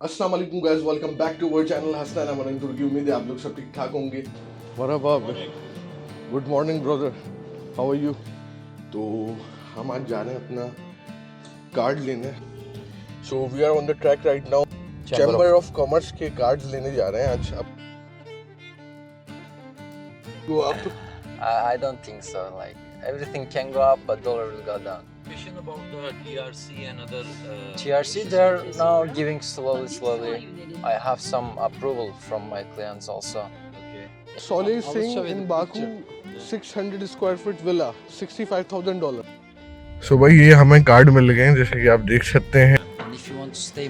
अस्सलाम वालेकुम guys, welcome back to our channel Hasnain Aman Turki. उम्मीद है आप लोग सब ठीक ठाक होंगे। मरहबा, good morning brother, how are you. तो हम आज जा रहे हैं अपना कार्ड लेने। So we are on the track right now. Chamber of commerce के कार्ड्स लेने जा रहे हैं आज। अब go up. I don't think so. Like everything can go up, but dollar will go down. Question about the TRC and other. TRC, they're now giving slowly. I have some approval from my clients also. Okay. Soleh is I will saying show you in the Baku picture. 600 square foot villa, $65,000. So भाई ये हमें card मिल गए हैं, जैसे कि आप देख सकते हैं। And if you want to stay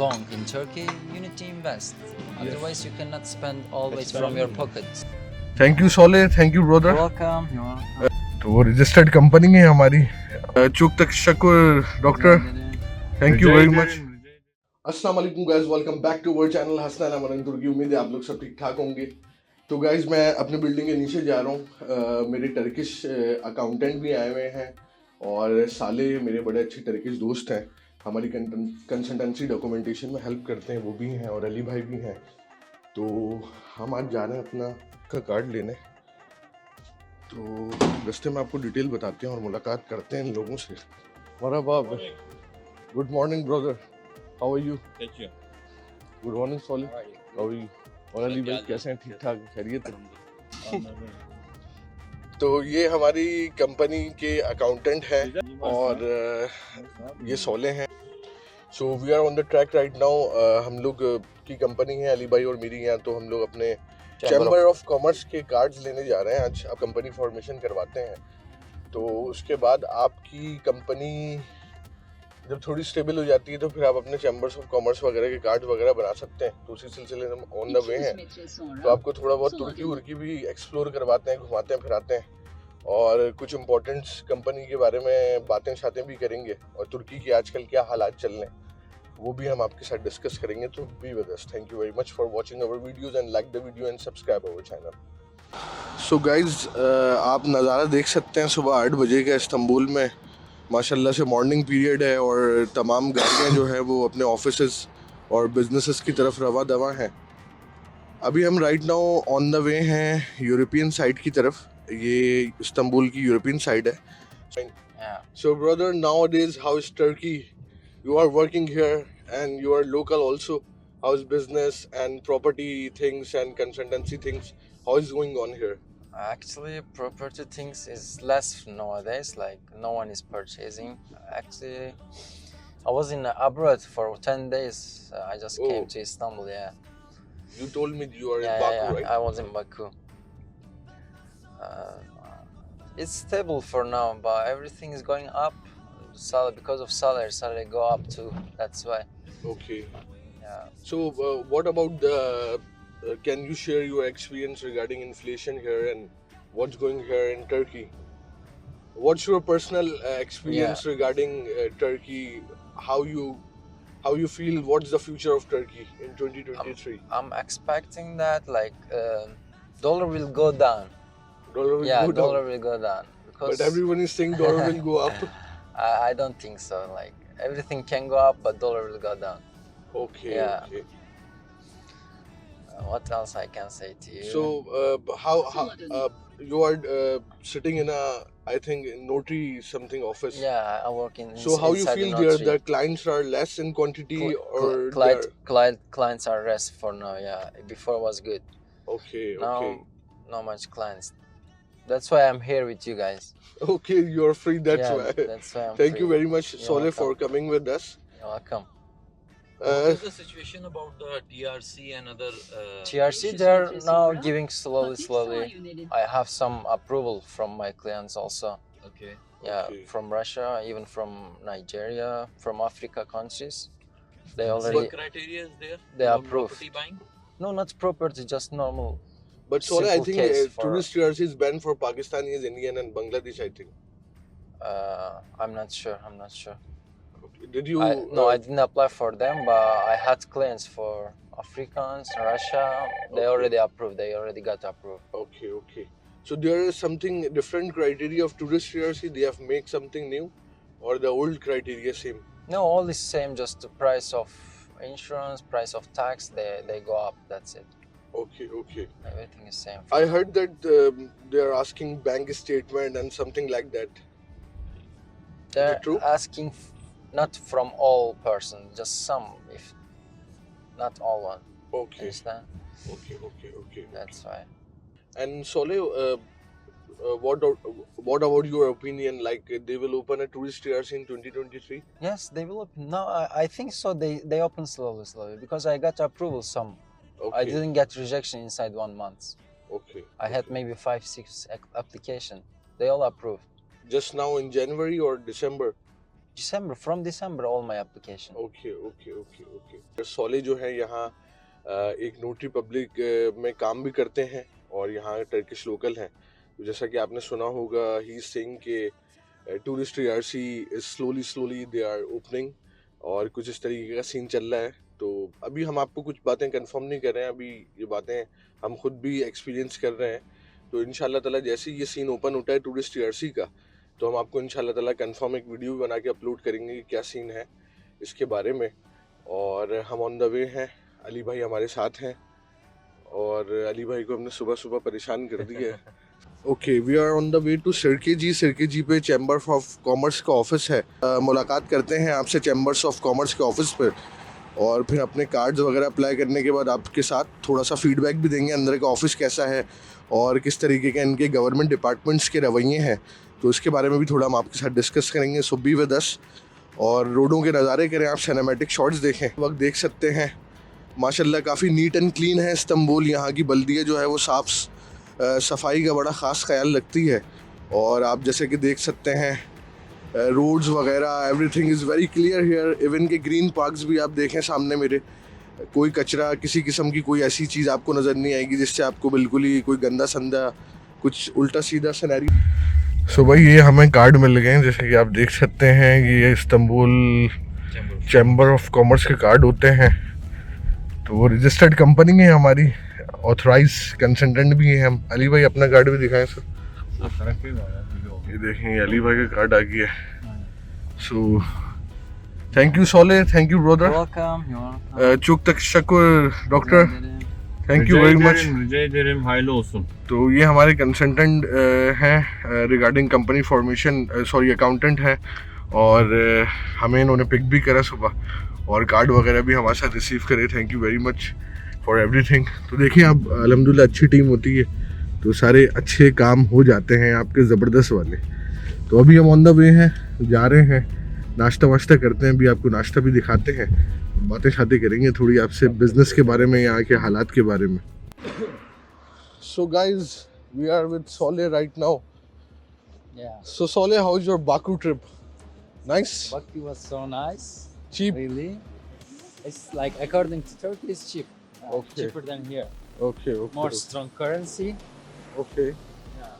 long in Turkey, you need to invest. Otherwise, you cannot spend always from your pocket. Thank you Sole, thank you brother. Welcome. You're welcome. तो वो रजिस्टर्ड कंपनी है हमारी। चुक तक शकुर doctor, thank you very much. अस्सलाम वालेकुम guys, welcome back to our channel Hasnain Aman Turki. उम्मीद है आप लोग सब ठीक ठाक होंगे। तो गाइस मैं अपनी बिल्डिंग के नीचे जा रहा हूँ। मेरे टर्किश अकाउंटेंट भी आए हुए हैं और साले मेरे बड़े अच्छे टर्किश दोस्त हैं। हमारी कंसल्टेंसी डॉक्यूमेंटेशन में हेल्प करते हैं, वो भी हैं और अली भाई भी हैं। तो हम आज जा रहे हैं अपना का कार्ड लेने। तो रास्ते में आपको डिटेल बताते हैं और मुलाकात करते हैं इन लोगों से। मरहबा, good morning brother, how are you. Thank you. Good morning Soli, how are you. और अली भाई कैसे हैं, ठीक ठाक, खैरियत है। तो ये हमारी कंपनी के अकाउंटेंट हैं और ये सोले हैं। So we are on the track right now. हम लोग की कंपनी है अली भाई और मेरी यहाँ। तो हम लोग अपने चैम्बर ऑफ कॉमर्स के कार्ड्स लेने जा रहे हैं आज। आप कंपनी फॉर्मेशन करवाते हैं, तो उसके बाद आपकी कंपनी जब थोड़ी स्टेबल हो जाती है तो फिर आप अपने चैम्बर्स ऑफ कॉमर्स वगैरह के कार्ड वगैरह बना सकते हैं। तो उसी सिलसिले में ऑन द वे हैं। तो आपको थोड़ा बहुत तुर्की उर्की भी एक्सप्लोर करवाते हैं, घुमाते हैं फिराते हैं और कुछ इंपॉर्टेंट कंपनी के बारे में बातें शातें भी करेंगे और तुर्की के आजकल क्या हालात चल रहे हैं वो भी हम आपके साथ डिस्कस करेंगे। तो be with us. Thank you very much for watching our videos and like the video and subscribe our channel. So guys आप नज़ारा देख सकते हैं सुबह 8 बजे का इस्तांबुल में। माशाल्लाह से मॉर्निंग पीरियड है और तमाम गाड़ियाँ जो हैं वो अपने ऑफिसेस और बिजनेसेस की तरफ रवा दवा हैं। अभी हम राइट नाउ ऑन द वे हैं यूरोपियन साइड की तरफ। ये इस्तांबुल की यूरोपियन साइड है। Yeah. So brother, nowadays how is Turkey? You are working here and you are local also. How is business and property things and consultancy things? How is going on here? Actually, property things is less nowadays. Like no one is purchasing. Actually, I was in abroad for 10 days. I just came to Istanbul. Yeah. You told me you are in Yeah, Baku, right? I was in Baku. It's stable for now, but everything is going up. Because of salary go up too. That's why. Okay. Yeah. So what about the? Can you share your experience regarding inflation here and what's going here in Turkey? What's your personal experience regarding Turkey? How you feel? What's the future of Turkey in 2023? I'm expecting that dollar will go down. Dollar will Yeah, go dollar down. will go down because But everyone is saying dollar will go up. I don't think so. Like everything can go up, but dollar will go down. Okay. Yeah. Okay. What else I can say to you? So how you are sitting in a I think notary something office. Yeah, I work in. So how you inside feel the there? notary. The clients are less in quantity or they are- Clients are less for now. Yeah, before was good. okay. Now, Okay. not much clients. That's why I'm here with you guys. Okay, you're free. That's Yeah, why. that's why I'm Thank free. you very much, You're Soleh, for welcome. coming with us. You're welcome. What is the situation about the TRC and other? TRC, they're now giving slowly. I have some approval from my clients also. Okay. Yeah, Okay. from Russia, even from Nigeria, from Africa countries. They What already criteria is there? they for approved. property buying. No, not property, just normal. But Soleh, I Simple think case for- tourist TRC is banned for Pakistanis, Indian, and Bangladesh. I think. I'm not sure. Okay. Did you? I didn't apply for them, but I had clients for Africans, Russia. They already approved. They already got approved. Okay. Okay. So there is something different criteria of tourist TRC. They have make something new, or the old criteria same. No, all is same. Just the price of insurance, price of tax, they go up. That's it. Okay, okay. Everything is same. I heard that they are asking bank statement and something like that. They're it true? asking not from all person, just some, if not all one. Okay, Understand? okay, okay, okay. That's why. And Soleh, what about your opinion? Like they will open a tourist TRC in 2023? Yes, they will open. No, I think so. They open slowly because I got approval some. Okay. I didn't get rejection inside 1 month. Okay. I had maybe 5-6 application. They all approved. Just now in January or December? December, from December, all my application. Okay, okay, okay, okay. सोले जो है यहाँ एक notary public में काम भी करते हैं और यहाँ टर्किश लोकल हैं. तो जैसा कि आपने सुना होगा, ही इज सेइंग कि tourist TRC is slowly they are opening और कुछ इस तरीके का सीन चल रहा है. तो अभी हम आपको कुछ बातें कंफर्म नहीं कर रहे हैं, अभी ये बातें हम खुद भी एक्सपीरियंस कर रहे हैं. तो इंशाल्लाह ताला जैसे ये सीन ओपन होता है टूरिस्ट टीआरसी का, तो हम आपको इंशाल्लाह ताला कंफर्म एक वीडियो बना के अपलोड करेंगे कि क्या सीन है इसके बारे में. और हम ऑन द वे हैं, अली भाई हमारे साथ हैं और अली भाई को हमने सुबह सुबह परेशान कर दिया है. Okay, we are on the way to सिरके जी पे चैम्बर ऑफ कॉमर्स का ऑफिस है. मुलाकात करते हैं आपसे चैम्बर्स ऑफ कॉमर्स के ऑफिस पर और फिर अपने कार्ड्स वगैरह अप्लाई करने के बाद आपके साथ थोड़ा सा फीडबैक भी देंगे अंदर का ऑफिस कैसा है और किस तरीके के इनके गवर्नमेंट डिपार्टमेंट्स के रवैये हैं. तो इसके बारे में भी थोड़ा हम आपके साथ डिस्कस करेंगे. सो बी विद अस और रोडों के नज़ारे करें, आप सिनेमैटिक शॉट्स देखें. वक्त देख सकते हैं माशाल्लाह काफ़ी नीट एंड क्लीन है इस्तांबुल. यहाँ की बल्दिया जो है वो सफाई का बड़ा ख़ास ख्याल रखती है और आप जैसे कि देख सकते हैं रोड्स वगैरह everything is very clear here. Even के ग्रीन पार्क्स भी आप देखें सामने मेरे, कोई कचरा किसी किस्म की कोई ऐसी चीज़ आपको नज़र नहीं आएगी जिससे आपको बिल्कुल ही कोई गंदा संदा कुछ उल्टा सीधा सिनेरियो. सो भाई ये हमें कार्ड मिल गए हैं, जैसे कि आप देख सकते हैं कि ये इस्तांबुल चैम्बर ऑफ कॉमर्स के कार्ड होते हैं. तो वो रजिस्टर्ड कंपनी है हमारी, ऑथराइज कंसल्टेंट भी हैं हम. अली भाई अपना कार्ड भी दिखाएं सर. ये देखें अली भाई का कार्ड आ गया है. So thank you Sole, thank you brother. Welcome. çok teşekkür doctor, thank you very much. Rica ederim, hayırlı olsun. तो ये हमारे कंसल्टेंट हैं regarding company formation, sorry accountant हैं और हमें इन्होंने पिक भी करा सुबह और कार्ड वगैरह भी हमारे साथ रिसीव करे. Thank you very much for everything. तो देखिए आप अल्हम्दुलिल्लाह अच्छी टीम होती है तो सारे अच्छे काम हो जाते हैं आपके ज़बरदस्त वाले. तो अभी हम ऑन द वे हैं, जा रहे हैं, नाश्ता वाश्ता करते हैं. अभी आपको नाश्ता भी दिखाते हैं, बातें शातें करेंगे थोड़ी आपसे बिजनेस के बारे में, यहाँ के हालात के बारे में. So guys, we are with Soleh right now. Yeah. So Soleh, how's your Baku trip? Nice? Baku was so nice. Cheap? Really? It's like according to Turkey, it's cheap. Okay. Cheaper than here. Okay, okay. More strong currency. Okay. Yeah.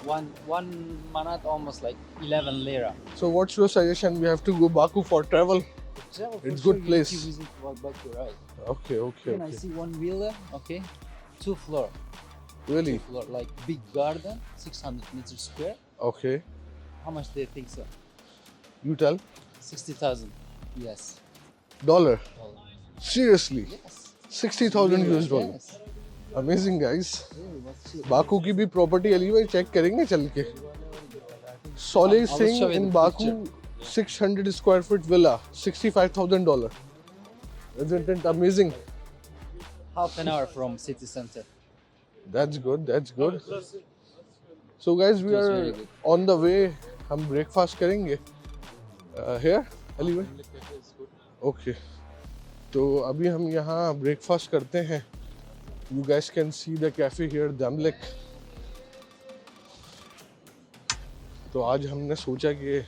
One manat almost like 11 lira. So what's your suggestion? We have to go Baku for travel? Travel It's for good sure, place. You need to visit Baku, right? Okay, okay, Then I okay. see one villa, okay, 2 floor. Really? 2 floor, like big garden, 600 meters square. Okay. How much do you think so? You tell. 60,000. Yes. Dollar? Dollar. Seriously? Yes. 60,000 US dollar. Yes. Amazing guys. Really, what's cheap? Baku की भी property Ali भाई check करेंगे चल के. Soleh I will show Singh you in the Baku, 600 square foot villa, $65,000. Isn't it amazing? Half an hour from city center. That's good, that's good. So guys, we It was are very good. on the way. हम breakfast करेंगे here, Ali भाई. Okay. तो अभी हम यहाँ breakfast करते हैं. You guys can see the cafe here, Damlek. तो आज हमने सोचा कि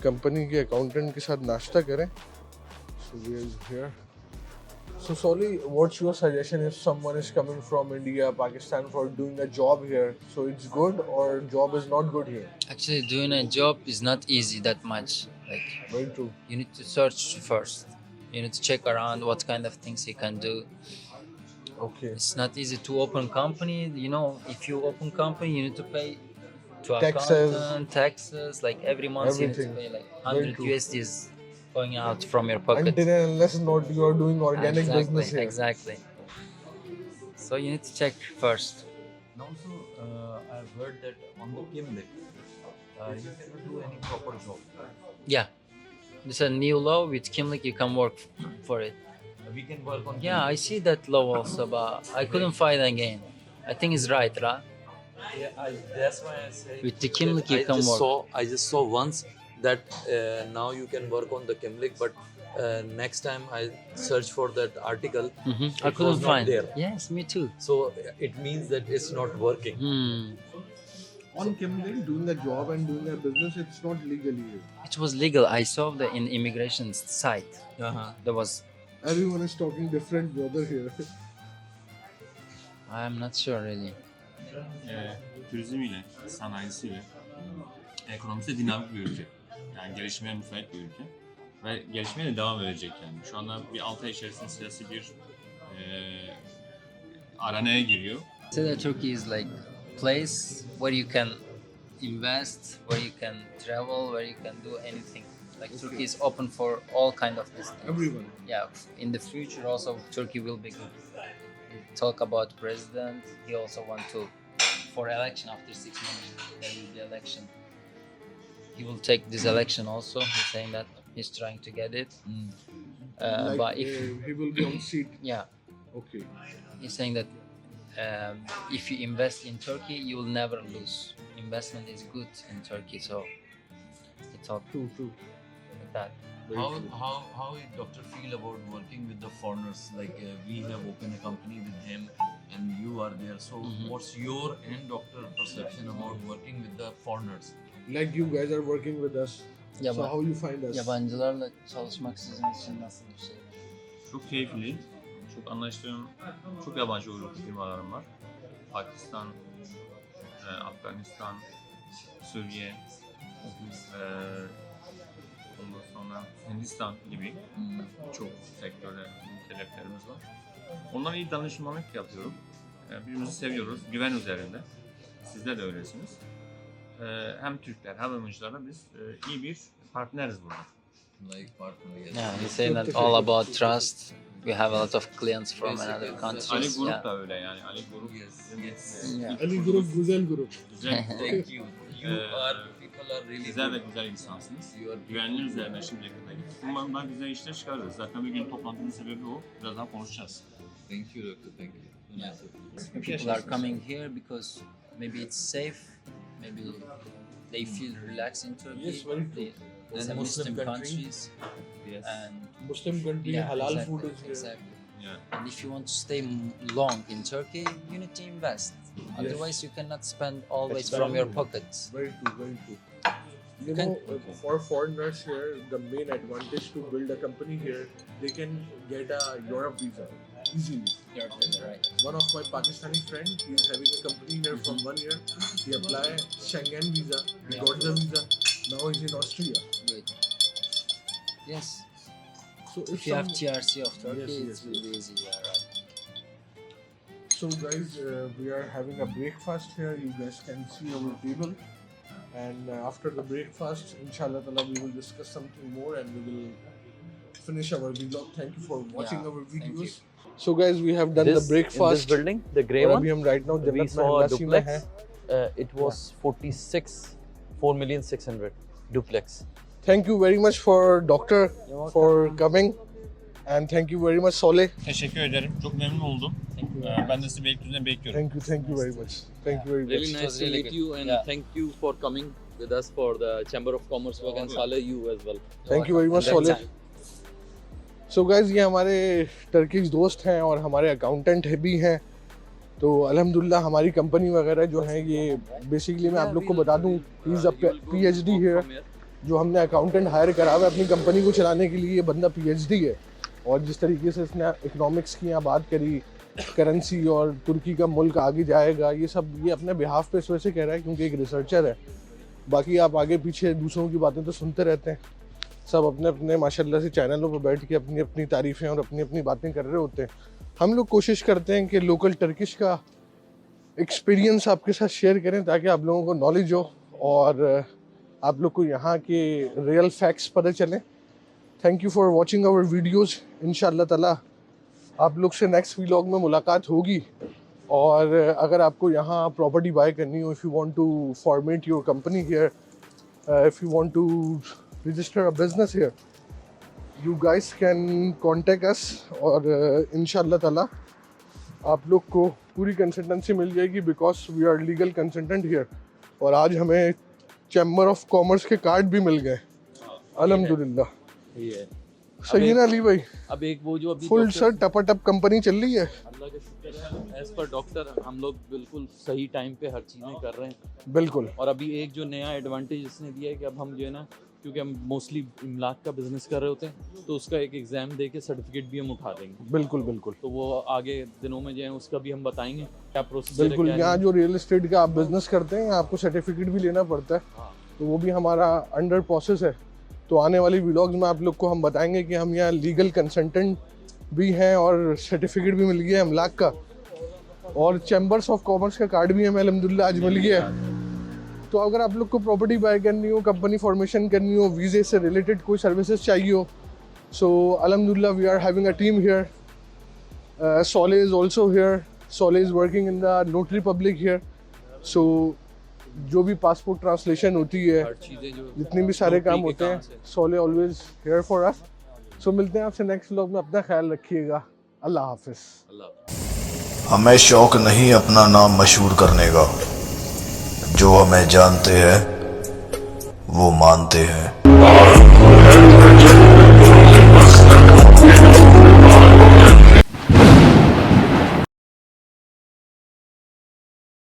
कंपनी के अकाउंटेंट के साथ नाश्ता करें. So we are here. So Solly, what's your suggestion if someone is coming from India, Pakistan for doing a job here? So it's good or job is not good here? Actually, doing a job is not easy that much. Like, Very true. you need to search first. You need to check around what kind of things you can do. Okay. It's not easy to open company. You know, if you open company, you need to pay to Taxes. accountant, taxes. Like every month, you need Everything. to pay like Very 100 true. USDs going out from your pocket. Until and unless not you are doing organic business here. Exactly. So you need to check first. And also, I've heard that on the Kimlik, you cannot do any proper job. Yeah. There's a new law with Kimlik, you can work for it. We can work on. Yeah, I see that law also, but I couldn't find again. I think it's right, right? Yeah, that's why I say. With the Kimlik, you can work. I just saw once that now you can work on the Kimlik, but next time I search for that article, I it couldn't was not find. there. Yes, me too. So it means that it's not working. On Kimlik, doing a job and doing a business, it's not legally. It was legal. I saw the in immigration site. There was. Everyone is talking different, brother here. I'm not sure really. Turizmiyle, sanayisiyle, ekonomisi dinamik bir ülke. Yani gelişmeye müsait bir ülke. Ve gelişmeye de devam edecek yani. Şu anda bir 6 ay içerisinde siyasi bir aranaya giriyor. So that Turkey is like place where you can invest, where you can travel, where you can do anything. Like Turkey is open for all kind of business. Everyone. Yeah, in the future also Turkey will be good. Talk about president. He also want to for election after 6 months. There will be election. He will take this election also. He's saying that he's trying to get it. But if he will be on seat. yeah, Okay. he's saying that if you invest in Turkey, you will never lose. Investment is good in Turkey, so it's all True. like that. How did doctor feel about working with the foreigners? Like we have opened a company with him, and you are there. So what's your and doctor perception about working with the foreigners? Like you guys are working with us. Yeah, So but how you find us? yabancılarla çalışmak sizin için nasıl bir şey? Çok keyifli, çok anlaştığım, çok yabancı uyruklu firmalarım var. Pakistan, Afganistan, Suriye, ondan sonra Hindistan gibi çok sektörde mükelleflerimiz var. Onlara iyi danışmanlık yapıyorum. Birbirimizi seviyoruz, güven üzerinde. Sizler de öylesiniz. Hem Türkler hem yabancılarla biz iyi bir partneriz burada. Like partner, yes. Yeah, he's saying that all about trust. We have a lot of clients from another Ali countries. Grup Yeah. da öyle yani. Ali Grup Yes. Yeah. Ali Group, Güzel Group. güzel. Thank you. People are really Sizler de good. güzel insansınız. You are Güvenli üzerine şimdiye kadar gittik. Umarım daha güzel işler çıkarırız. Zaten bir gün toplantının sebebi o. Birazdan konuşacağız. Thank you, doctor. Thank you. Yeah. Nice. People are coming here because maybe it's safe, maybe they feel relaxed in Turkey. Yes, very true. It's a And Muslim Muslim country. countries, Yes. and Muslim country, halal exactly, food is here. exactly. Yeah. And if you want to stay long in Turkey, you need to invest. Otherwise, you cannot spend always from your pockets. Very true. You Can- know, for foreigners here, the main advantage to build a company here, they can get a Europe visa easily. You're right. One of my Pakistani friend, he's having a company here from 1 year. He applied Schengen visa, he got the visa. Now he's in Austria. Good. Yes. So If you have TRC of Turkey, Yes, it's yes, really easy. Yeah, right. So guys, we are having a breakfast here. You guys can see our table. And after the breakfast, inshallah ta'ala, we will discuss something more and we will finish our vlog. Thank you for watching Yeah, our thank videos. So guys, we have done the breakfast. In this building, the grey और one, अभी हम right now we जन्नत saw a महल्लासी में हैं. duplex. It was 4,600,000 duplex. Thank you very much for doctor for coming. And thank you very much Soleh. Teşekkür ederim. Çok memnun oldum. Ben de sizi Beylikdüzü'ne bekliyorum. Thank you very much. Thank you very much. Really nice to really meet good. you, and Yeah. thank you for coming with us for the Chamber of Commerce work, and Saleh, you as well. Thank you very much Soleh. So guys, ये हमारे Turkish दोस्त हैं और हमारे accountant भी हैं. तो अल्हम्दुलिल्लाह हमारी कंपनी वगैरह जो है ये बेसिकली मैं आप लोग को बता दूं, he is a PhD here. जो हमने अकाउंटेंट हायर करा हुआ है अपनी कंपनी को चलाने के लिए, ये बंदा PhD है. और जिस तरीके से इसने इकोनॉमिक्स की यहाँ बात करी, करेंसी और तुर्की का मुल्क आगे जाएगा, ये सब ये अपने बिहाफ पे इस वजह से कह रहा है क्योंकि एक रिसर्चर है. बाकी आप आगे पीछे दूसरों की बातें तो सुनते रहते हैं. सब अपने अपने माशाल्लाह से चैनलों पर बैठ के अपनी अपनी तारीफ़ें और अपनी अपनी बातें कर रहे होते हैं. हम लोग कोशिश करते हैं कि लोकल टर्किश का एक्सपीरियंस आपके साथ शेयर करें ताकि आप लोगों को नॉलेज हो और आप लोग को यहाँ के रियल फैक्ट्स पता चलें. Thank you for watching our videos. इंशाल्लाह ताला आप लोग से नेक्स्ट व्लॉग में मुलाकात होगी। और अगर आपको यहाँ प्रॉपर्टी बाय करनी हो, if you want to format your company here, if you want to register a business here, you guys can contact us. और इंशाल्लाह ताला आप लोग को पूरी कंसल्टेंसी मिल जाएगी, because we are legal consultant here. और आज हमें चैम्बर ऑफ कॉमर्स के कार्ड भी मिल गए, अल्हम्दुलिल्लाह। सही है ना अली भाई? अब एक वो जो अभी फुल सर टपाटप कंपनी चल रही है। अल्लाह का शुक्र है, एज पर डॉक्टर हम लोग बिल्कुल सही टाइम पे हर चीज़ें कर रहे हैं। बिल्कुल। और अभी एक जो नया एडवांटेज इसने दिया है कि अब हम जो है ना, क्योंकि हम मोस्टली इमलाक का बिजनेस कर रहे होते हैं, तो उसका एक एग्जाम दे के सर्टिफिकेट भी हम उठा देंगे। बिल्कुल बिल्कुल। तो वो आगे दिनों में जो है उसका भी हम बताएंगे क्या प्रोसेस। बिल्कुल, यहाँ जो रियल एस्टेट का आप बिजनेस करते हैं आपको सर्टिफिकेट भी लेना पड़ता है। तो वो भी हमारा अंडर प्रोसेस है। तो आने वाली व्लॉग्स में आप लोग को हम बताएंगे कि हम यहाँ लीगल कंसल्टेंट भी हैं और सर्टिफिकेट भी मिल गया है अमलाक का, और चैम्बर्स ऑफ कॉमर्स का कार्ड भी हमें अल्हम्दुलिल्लाह आज मिल गया है। तो अगर आप लोग को प्रॉपर्टी बाय करनी हो, कंपनी फॉर्मेशन करनी हो, वीज़े से रिलेटेड कोई सर्विसेज चाहिए हो, सो अल्हम्दुलिल्लाह we are having a team here. Sole is also here. Sole is working in the notary public here. So जो भी पासपोर्ट ट्रांसलेशन होती है, हर चीज़ें जो जितने भी सारे काम होते हैं, सोले ऑलवेज हियर फॉर अस। सो मिलते हैं आपसे नेक्स्ट व्लॉग में। अपना ख्याल रखिएगा। अल्लाह हाफिज़। हमें शौक नहीं अपना नाम मशहूर करने का, जो हमें जानते हैं वो मानते हैं।